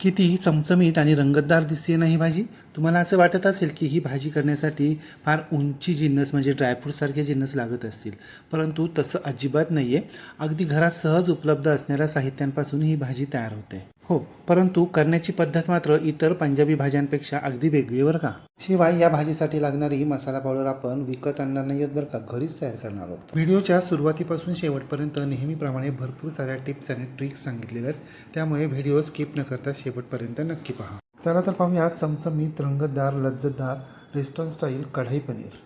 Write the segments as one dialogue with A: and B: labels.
A: कितीही चमचमीत आणि रंगतदार दिसते ना ही भाजी. तुम्हाला असं वाटत असेल की ही भाजी करण्यासाठी फार उंची जिन्नस म्हणजे ड्रायफ्रूटसारखे जिन्नस लागत असतील, परंतु तसं अजिबात नाही आहे. अगदी घरात सहज उपलब्ध असणाऱ्या साहित्यांपासून ही भाजी तयार होते. हो, परंतु करण्याची पद्धत मात्र इतर पंजाबी भाज्यांपेक्षा अगदी वेगळी आहे बरं का. शिवाय या भाजीसाठी लागणारी मसाला पावडर आपण विकत आणणार नाही आहेत बरं का, घरीच तयार करणार आहोत. व्हिडिओच्या सुरुवातीपासून शेवटपर्यंत नेहमीप्रमाणे भरपूर साऱ्या टिप्स आणि ट्रिक्स सांगितलेल्या आहेत, त्यामुळे व्हिडिओ स्किप न करता शेवटपर्यंत नक्की पहा. चला तर पाहूया चमचमीत रंगतदार लज्जतदार रेस्टॉरंट स्टाईल कढई पनीर.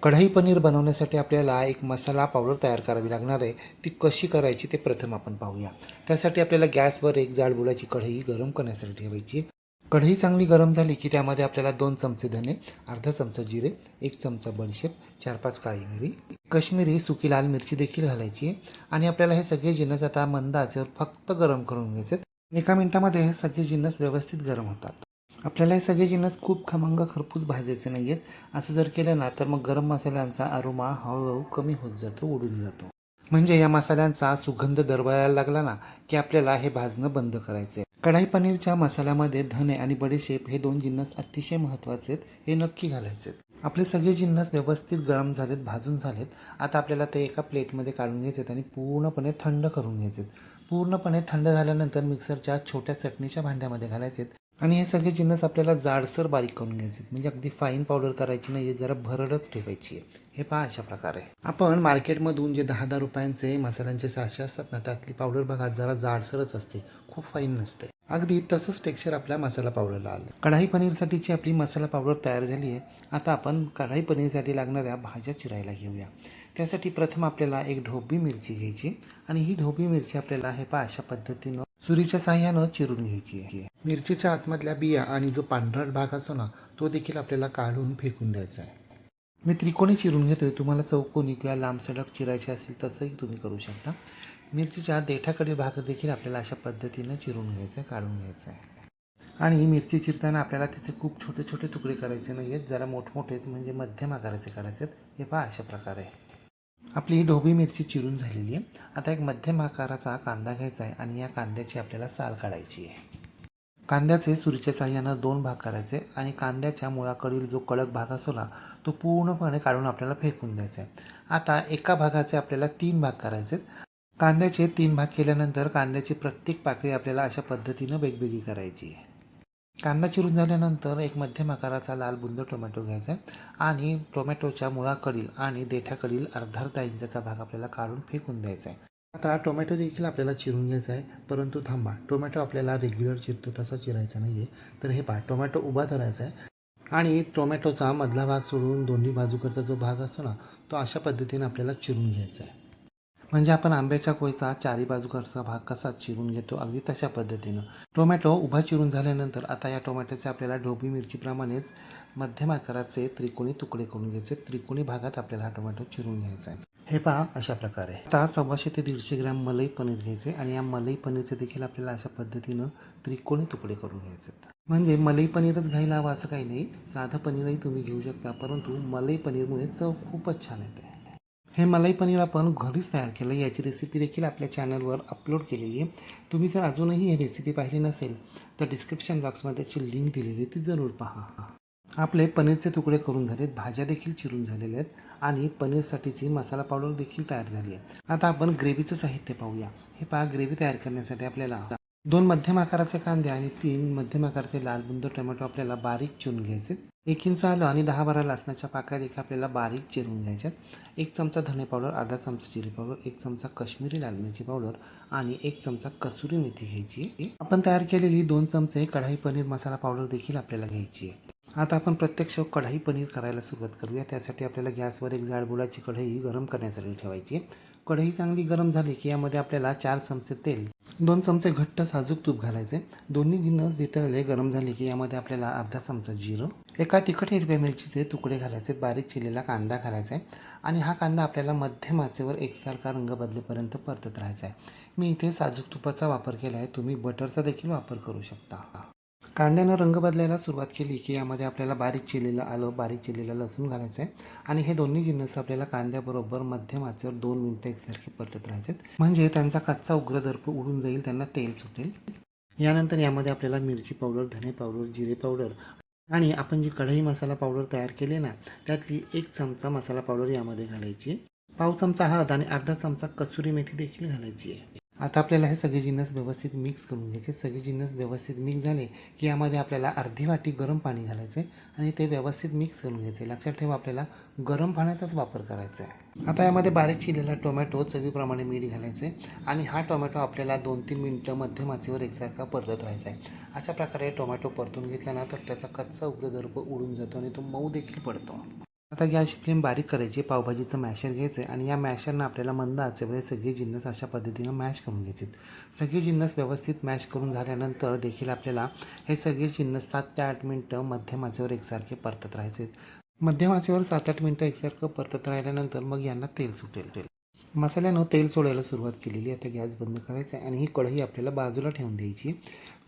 A: कढई पनीर बनवण्यासाठी आपल्याला एक मसाला पावडर तयार करावी लागणार आहे. ती कशी करायची ते प्रथम आपण पाहूया. त्यासाठी आपल्याला गॅसवर एक जाड बुडाची कढई गरम करण्यासाठी ठेवायची. कढई चांगली गरम झाली की त्यामध्ये आपल्याला 2 चमचे धने, अर्धा चमचा जिरे, 1 चमचा बडीशेप, 4-5 काळी मिरी, कश्मीरी सुकी लाल मिरची देखील घालायची आहे. आणि आपल्याला हे सगळे जिन्नस आता मंद आचेवर फक्त गरम करून घ्यायचे. 1 मिनिटामध्ये हे सगळे जिन्नस व्यवस्थित गरम होतात. आपल्याला हे सगळे जिन्नस खूप खमंग खरपूस भाजायचे नाही आहेत. असं जर केलं ना तर मग गरम मसाल्यांचा अरोमा हळूहळू कमी होत जातो, उडून जातो. म्हणजे या मसाल्यांचा सुगंध दरवळायला लागला ना की आपल्याला हे भाजणं बंद करायचं आहे. कढाई पनीरच्या मसाल्यामध्ये धने आणि बडीशेप हे 2 जिन्नस अतिशय महत्त्वाचे आहेत, हे नक्की घालायचे आहेत. आपले सगळे जिन्नस व्यवस्थित गरम झालेत, भाजून झालेत. आता आपल्याला ते एका प्लेटमध्ये काढून घ्यायचे आहेत आणि पूर्णपणे थंड करून घ्यायचे आहेत. पूर्णपणे थंड झाल्यानंतर मिक्सरच्या छोट्या चटणीच्या भांड्यामध्ये घालायचे आहेत. आणि हे सगळे जिन्नस आपल्याला जाडसर बारीक करून घ्यायचे आहेत. म्हणजे अगदी फाईन पावडर करायची नाही आहे, जरा भरडच ठेवायची आहे. हे पहा अशा प्रकारे. आपण मार्केटमधून जे 10-10 रुपयांचे मसाल्यांचे साचे असतात ना, त्यातली पावडर बघा जरा जाडसरच असते, खूप फाईन नसते. अगदी तसंच टेक्स्चर आपल्या मसाला पावडरला आलं. कढाई पनीरसाठीची आपली मसाला पावडर तयार झाली आहे. आता आपण कढाई पनीरसाठी लागणाऱ्या भाज्या चिरायला घेऊया. त्यासाठी प्रथम आपल्याला एक ढोबळी मिरची घ्यायची आणि ही ढोबळी मिरची आपल्याला हे पहा अशा पद्धतीनं सुरीच्या साह्यानं चिरून घ्यायची आहे. मिरचीच्या आतमधल्या बिया आणि जो पांढरा भाग असतो ना, तो देखील आपल्याला काढून फेकून द्यायचा आहे. मी त्रिकोणी चिरून घेतोय, तुम्हाला चौकोनी किंवा लांब सडक चिरायचे असेल तसंही तुम्ही करू शकता. मिरचीच्या देठाकडील भाग देखील आपल्याला अशा पद्धतीनं चिरून घ्यायचं आहे, काढून घ्यायचं आहे. आणि मिरची चिरताना आपल्याला तिचे खूप छोटे छोटे तुकडे करायचे नाही आहेत, जरा मोठमोठेच म्हणजे मध्यम आकाराचे करायचे आहेत. हे पहा अशा प्रकारे. आपली ढोबळी मिरची चिरून झालेली आहे. आता एक मध्यम आकाराचा कांदा घ्यायचा आहे आणि या कांद्याची आपल्याला साल काढायची आहे. कांद्याचे सुरीच्या साह्यानं 2 भाग करायचे आणि कांद्याच्या मुळाकडील जो कडक भाग असतो ना, तो पूर्णपणे काढून आपल्याला फेकून द्यायचा आहे. आता एका भागाचे आपल्याला 3 भाग करायचे. कांद्याचे 3 भाग केल्यानंतर कांद्याची प्रत्येक पाकळी आपल्याला अशा पद्धतीनं वेगवेगळी करायची आहे. कांदा चिरून झाल्यानंतर एक मध्यम आकाराचा लाल बुंद टोमॅटो घ्यायचा आहे आणि टोमॅटोच्या मुळाकडील आणि देठाकडील अर्धा इंचाचा भाग आपल्याला काढून फेकून द्यायचा आहे. आता टोमॅटो देखील आपल्याला चिरून घ्यायचा आहे, परंतु थांबा, टोमॅटो आपल्याला रेग्युलर चिरतो तसा चिरायचा नाही आहे. तर हे पहा, टोमॅटो उभा धरायचा आहे आणि टोमॅटोचा मधला भाग सोडून दोन्ही बाजूकडचा जो भाग असतो ना, तो अशा पद्धतीने आपल्याला चिरून घ्यायचा आहे. म्हणजे आपण आंब्याच्या कोयचा चारी बाजूकडचा भाग कसा चिरून घेतो, अगदी तशा पद्धतीनं. टोमॅटो उभा चिरून झाल्यानंतर आता या टोमॅटोचे आपल्याला ढोबळी मिरचीप्रमाणेच मध्यम आकाराचे त्रिकोणी तुकडे करून घ्यायचे. त्रिकोणी भागात आपल्याला हा टोमॅटो चिरून घ्यायचा आहे. हे पहा अशा प्रकारे. आता 150 ते 150 ग्रॅम मलाई पनीर घ्यायचे आणि या मलाई पनीरचे देखील आपल्याला अशा पद्धतीनं त्रिकोणी तुकडे करून घ्यायचे. म्हणजे मलाई पनीरच घ्यायला हवं असं काही नाही, साधं पनीरही तुम्ही घेऊ शकता, परंतु मलाई पनीरमुळे चव खूपच छान येते. हे मलाई पनीर आपण घरीच तयार केलं. याची रेसिपी देखील आपल्या चॅनलवर अपलोड केलेली आहे. तुम्ही जर अजूनही ही रेसिपी पाहिली नसेल तर डिस्क्रिप्शन बॉक्समध्ये त्याची लिंक दिलेली आहे, ती जरूर पहा. आपले पनीरचे तुकडे करून झालेत, भाज्या देखील चिरून झालेल्या आहेत आणि पनीरसाठीची मसाला पावडर देखील तयार झाली आहे. आता आपण ग्रेव्हीचं साहित्य पाहूया. हे पहा, ग्रेव्ही तयार करण्यासाठी आपल्याला 2 मध्यम आकाराचे कांदे आणि 3 मध्यम आकाराचे लाल बुंद टोमॅटो आपल्याला बारीक चिरून घ्यायचे. 1 इंच आलं आणि 10-12 लसणाच्या पाकळ्या देखील आपल्याला बारीक चिरून घ्यायच्यात. 1 चमचा धने पावडर, अर्धा चमचा जिरे पावडर, 1 चमचा कश्मीरी लाल मिरची पावडर आणि 1 चमचा कसुरी मेथी घ्यायची. आपण तयार केलेली 2 चमचे कढाई पनीर मसाला पावडर देखील आपल्याला घ्यायची आहे. आता आपण प्रत्यक्ष कढाई पनीर करायला सुरुवात करूया. त्यासाठी आपल्याला गॅसवर एक जाड बुडाची कढई गरम करण्यासाठी ठेवायची. कढई चांगली गरम झाली की यामध्ये आपल्याला 4 चमचे तेल, 2 चमचे घट्ट साजूक तूप घालायचे. दोन्ही जिन्नस वितळले गरम झाले की यामध्ये आपल्याला अर्धा चमचा जिरं, एका तिखट हिरव्या मिरचीचे तुकडे घालायचे, बारीक चिरलेला कांदा घालायचा आहे आणि हा कांदा आपल्याला मध्यम आचेवर एकसारखा रंग बदलेपर्यंत परतत राहायचा आहे. मी इथे साजूक तुपाचा वापर केला आहे, तुम्ही बटरचा देखील वापर करू शकता. कांद्यानं रंग बदलायला सुरुवात केली की यामध्ये आपल्याला बारीक चिरलेलं आलं, बारीक चिरलेलं लसूण घालायचं आहे आणि हे दोन्ही जिन्नस आपल्याला कांद्याबरोबर मध्यम आचेवर 2 मिनिटं एकसारखे परतत राहायचे आहेत. म्हणजे त्यांचा कच्चा उग्र दर्प उडून जाईल, त्यांना तेल सुटेल. यानंतर यामध्ये आपल्याला मिरची पावडर, धने पावडर, जिरे पावडर आणि आपण जी कढई मसाला पावडर तयार केली ना, त्यातली 1 चमचा मसाला पावडर यामध्ये घालायची. पाव चमचा हळद आणि अर्धा चमचा कसुरी मेथी देखील घालायची आहे. आता आपल्याला हे सगळे जिन्नस व्यवस्थित मिक्स करून घ्यायचे. सगळे जिन्नस व्यवस्थित मिक्स झाले की यामध्ये आपल्याला अर्धी वाटी गरम पाणी घालायचं आहे आणि ते व्यवस्थित मिक्स करून घ्यायचे. लक्षात ठेवा, आपल्याला गरम पाण्याचाच वापर करायचा आहे. आता यामध्ये बारीक चिरलेला टोमॅटो, चवीप्रमाणे मीठ घालायचे आणि हा टोमॅटो आपल्याला 2-3 मिनिटं मध्यम आचेवर एकसारखा परतत राहायचा आहे. अशा प्रकारे टोमॅटो परतून घेतला ना तर त्याचा कच्चा उग्र दर्प उडून जातो आणि तो मऊ देखील पडतो. आता गॅसची फ्लेम बारीक करायची. पावभाजीचं मॅशर घ्यायचं आहे आणि या मॅशरनं आपल्याला मंद आचेवर सगळे जिन्नस अशा पद्धतीनं मॅश करून घ्यायचे. सगळे जिन्नस व्यवस्थित मॅश करून झाल्यानंतर देखील आपल्याला हे सगळे जिन्नस 7 ते 8 मिनटं मध्यम आचेवर एकसारखे परतत राहायचे. मध्यम आचेवर 7-8 मिनटं एकसारखं परतत राहिल्यानंतर मग यांना तेल सुटेल. मसाल्यानं तेल सोडायला सुरुवात केलेली. आता गॅस बंद करायचा आहे आणि ही कढई आपल्याला बाजूला ठेवून द्यायची.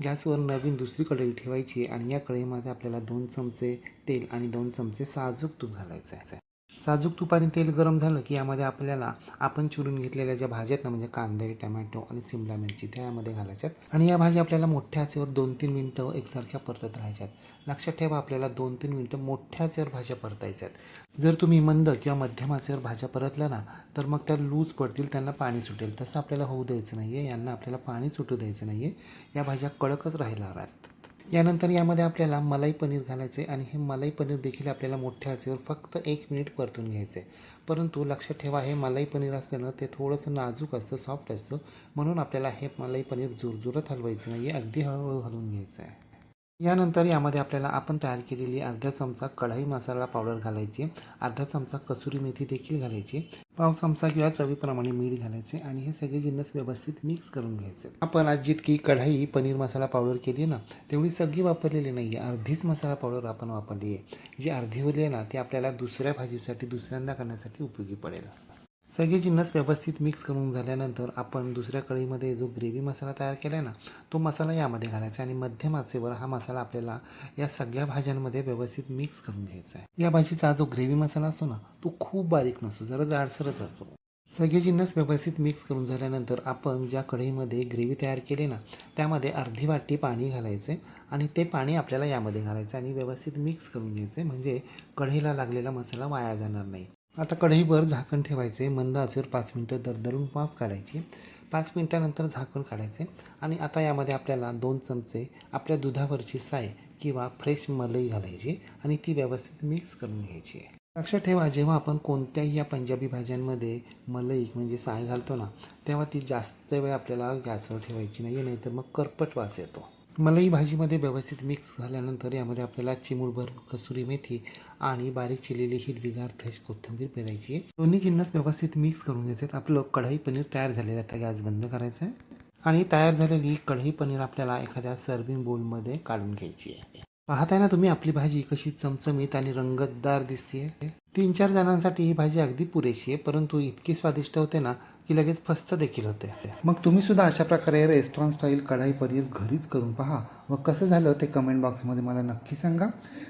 A: गॅसवर नवीन दुसरी कढई ठेवायची आणि या कढईमध्ये आपल्याला 2 चमचे तेल आणि 2 चमचे साजूक तूप घालायचं आहे. साजूक तूप आणि तेल गरम झालं की यामध्ये आपल्याला आपण चिरून घेतलेल्या ज्या भाज्या आहेत ना, म्हणजे कांदे, टमॅटो आणि सिमला मिरची, त्या यामध्ये घालायच्यात आणि या भाज्या आपल्याला मोठ्या आचेवर 2-3 मिनटं एकसारख्या परतत राहायच्यात. लक्षात ठेवा, आपल्याला 2-3 मिनटं मोठ्या आचेवर भाज्या परतायच्यात. जर तुम्ही मंद किंवा मध्यम आचेवर भाज्या परतल्या ना तर मग त्या लूज पडतील, त्यांना पाणी सुटेल. तसं आपल्याला होऊ द्यायचं नाही आहे. यांना आपल्याला पाणी सुटू द्यायचं नाही आहे. या भाज्या कडकच राहायला हव्यात. यानंतर यामध्ये आपल्याला मलाई पनीर घालायचे आणि हे मलाई पनीर देखील आपल्याला मोठ्या आचेवर फक्त 1 मिनिट परतून घ्यायचं आहे. परंतु लक्षात ठेवा, हे मलाई पनीर असतं ना, ते थोडंसं नाजूक असतं, सॉफ्ट असतं. म्हणून आपल्याला हे मलाई पनीर जुरजुरत हलवायचं नाही आहे, अगदी हळूहळू हलवून घ्यायचं आहे. यानंतर यामध्ये आपल्याला आपण तयार केलेली अर्धा चमचा कढई मसाला पावडर घालायची, अर्धा चमचा कसुरी मेथी देखील घालायची, पाव चमचा किंवा चवीप्रमाणे मीठ घालायचे आणि हे सगळे जिन्नस व्यवस्थित मिक्स करून घ्यायचे. आपण आज जितकी कढई पनीर मसाला पावडर केली ना, तेवढी सगळी वापरलेली नाही आहे. अर्धीच मसाला पावडर आपण वापरली आहे. जी अर्धी उरली आहे ना, ती आपल्याला दुसऱ्या भाजीसाठी दुसऱ्यांदा करण्यासाठी उपयोगी पडेल. सगळे जिन्नस व्यवस्थित मिक्स करून झाल्यानंतर आपण दुसऱ्या कढईमध्ये जो ग्रेव्ही मसाला तयार केला आहे ना, तो मसाला यामध्ये घालायचा आणि मध्यम आचेवर हा मसाला आपल्याला या सगळ्या भाज्यांमध्ये व्यवस्थित मिक्स करून घ्यायचा आहे. या भाजीचा जो ग्रेव्ही मसाला असतो ना, तो खूप बारीक नसतो, जरा जाडसरच असतो. सगळे जिन्नस व्यवस्थित मिक्स करून झाल्यानंतर आपण ज्या कढईमध्ये ग्रेव्ही तयार केली ना, त्यामध्ये अर्धी वाटी पाणी घालायचे आणि ते पाणी आपल्याला यामध्ये घालायचं आणि व्यवस्थित मिक्स करून घ्यायचे, म्हणजे कढईला लागलेला मसाला वाया जाणार नाही. आता कढईवर झाकण ठेवायचे. मंद आचेवर 5 मिनटं दरदरून वाफ काढायची. 5 मिनटानंतर झाकण काढायचे आणि आता यामध्ये आपल्याला 2 चमचे आपल्या दुधावरची साय किंवा फ्रेश मलाई घालायची आणि ती व्यवस्थित मिक्स करून घ्यायची. लक्षात ठेवा, जेव्हा आपण कोणत्याही या पंजाबी भाज्यांमध्ये मलाई म्हणजे साय घालतो ना, तेव्हा ती जास्त वेळ आपल्याला गॅसवर ठेवायची नाही, नाहीतर मग करपट वास येतो. मलाई भाजीमध्ये व्यवस्थित मिक्स झाल्यानंतर यामध्ये आपल्याला चिमूटभर कसुरी मेथी आणि बारीक चिरलेली हिरवीगार फ्रेश कोथिंबीर पेरायची आहे. दोन्ही जिन्नस व्यवस्थित मिक्स करून घ्यायचे. आपलं कढई पनीर तयार झालेलं आहे. आता गॅस बंद करायचा आहे आणि तयार झालेली कढई पनीर आपल्याला एखाद्या सर्विंग बोलमध्ये काढून घ्यायची आहे. पाहताय ना तुम्ही, आपली भाजी कशी चमचमीत आणि रंगतदार दिसते. 3-4 जणांसाठी ही भाजी अगदी पुरेशी आहे, परंतु इतकी स्वादिष्ट होते ना की लगेच फस्त देखील होते. मग तुम्ही सुद्धा अशा प्रकारे रेस्टॉरंट स्टाईल कढाई पनीर घरीच करून पहा व कसं झालं ते कमेंट बॉक्समध्ये मला नक्की सांगा.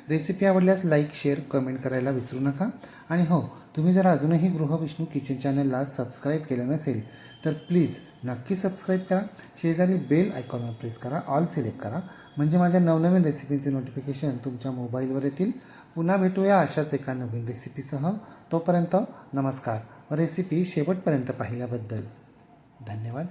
A: रेसिपी आवडल्यास लाईक, शेअर, कमेंट करायला विसरू नका. आणि हो, तुम्ही जर अजूनही गृहविष्णू किचन चॅनलला सबस्क्राईब केलं नसेल तर प्लीज नक्की सबस्क्राईब करा. शेजारी बेल आयकॉनवर प्रेस करा, ऑल सिलेक्ट करा, म्हणजे माझ्या नवनवीन रेसिपीचे नोटिफिकेशन तुमच्या मोबाईलवर येतील. पुन्हा भेटूया अशाच एका नवीन रेसिपीसह. तोपर्यंत नमस्कार व रेसिपी शेवटपर्यंत पाहिल्याबद्दल धन्यवाद.